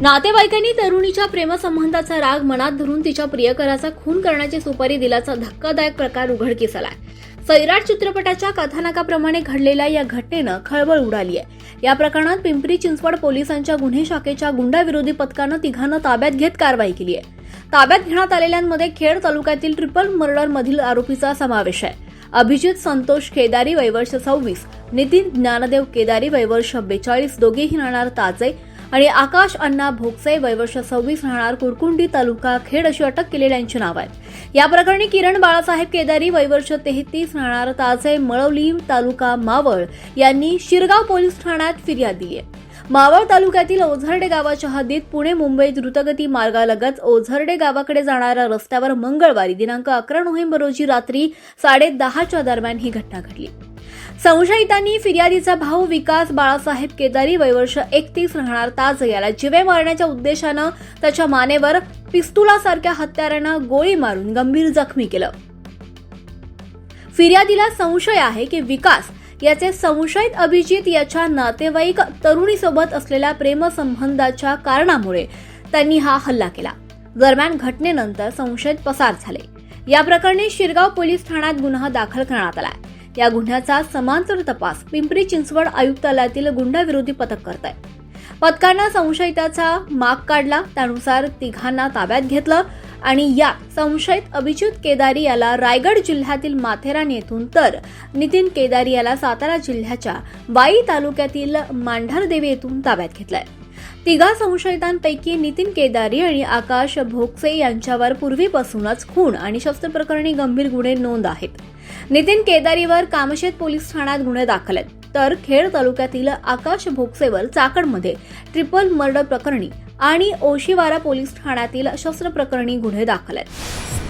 नातेवाईकांनी तरुणीच्या प्रेमसंबंधाचा राग मनात धरून तिच्या प्रियकराचा खून करण्याची सुपारी दिल्याचा धक्कादायक प्रकार उघडकीस आलाय। सैराट चित्रपटाच्या कथानकाप्रमाणे घडलेल्या या घटनेनं खळबळ उडाली आहे। या प्रकरणात पिंपरी चिंचवड पोलिसांच्या गुन्हे शाखेच्या गुंडाविरोधी पथकानं तिघांना ताब्यात घेत कारवाई केली आहे। ताब्यात घेण्यात आलेल्यांमध्ये खेड तालुक्यातील ट्रिपल मर्डर मधील आरोपीचा समावेश आहे। अभिजित संतोष केदारी वय वर्ष 26, नितीन ज्ञानदेव केदारी वय वर्ष 42 दोघेही राहणार ताजे आणि आकाश अण्णा भोगसे वय वर्ष 26 राहणार कुरकुंडी तालुका खेड अशी अटक केलेल्यांची नाव आहेत। या प्रकरणी किरण बाळासाहेब केदारी वय वर्ष 33 राहणार ताजे मळवली तालुका मावळ यांनी शिरगाव पोलीस ठाण्यात फिर्याद दिली आहे। मावळ तालुक्यातील ओझरडे गावाच्या हद्दीत पुणे मुंबई द्रुतगती मार्गालगत ओझरडे गावाकडे जाणाऱ्या रस्त्यावर मंगळवारी दिनांक 11 नोव्हेंबर रोजी रात्री 10:30च्या दरम्यान ही घटना घडली। संशयितांनी फिर्यादीचा भाऊ विकास बाळासाहेब केदारी वय वर्ष 31 राहणार ताज याला जीवे मारण्याच्या उद्देशानं त्याच्या मानेवर पिस्तुलासारख्या हत्यारानं गोळी मारून गंभीर जखमी केलं। फिर्यादीला संशय आहे की विकास याचे संशयित अभिजित याच्या नातेवाईक तरुणीसोबत असलेल्या प्रेमसंबंधाच्या कारणामुळे त्यांनी हा हल्ला केला। दरम्यान घटनेनंतर संशयित पसार झाले। या प्रकरणी शिरगाव पोलीस ठाण्यात गुन्हा दाखल करण्यात आला। या गुन्ह्याचा समांतर तपास पिंपरी चिंचवड आयुक्तालयातील गुंडाविरोधी पथक करत आहे। पथकानं संशयिताचा माग काढला, त्यानुसार तिघांना ताब्यात घेतलं आणि या संशयित अभिजित केदारी याला रायगड जिल्ह्यातील माथेरान येथून तर नितीन केदारी याला सातारा जिल्ह्याच्या वाई तालुक्यातील मांढरदेवी येथून ताब्यात घेतलंय। तिघा संशयितांपैकी नितीन केदारी आणि आकाश भोगसे यांच्यावर पूर्वीपासूनच खून आणि शस्त्रप्रकरणी गंभीर गुन्हे नोंद आहेत। नितीन केदारीवर कामशेत पोलीस ठाण्यात गुन्हे दाखल आहेत, तर खेड तालुक्यातील आकाश भोगसेवर चाकणमध्ये ट्रिपल मर्डर प्रकरणी आणि ओशिवारा पोलीस ठाण्यातील शस्त्रप्रकरणी गुन्हे दाखल आहेत।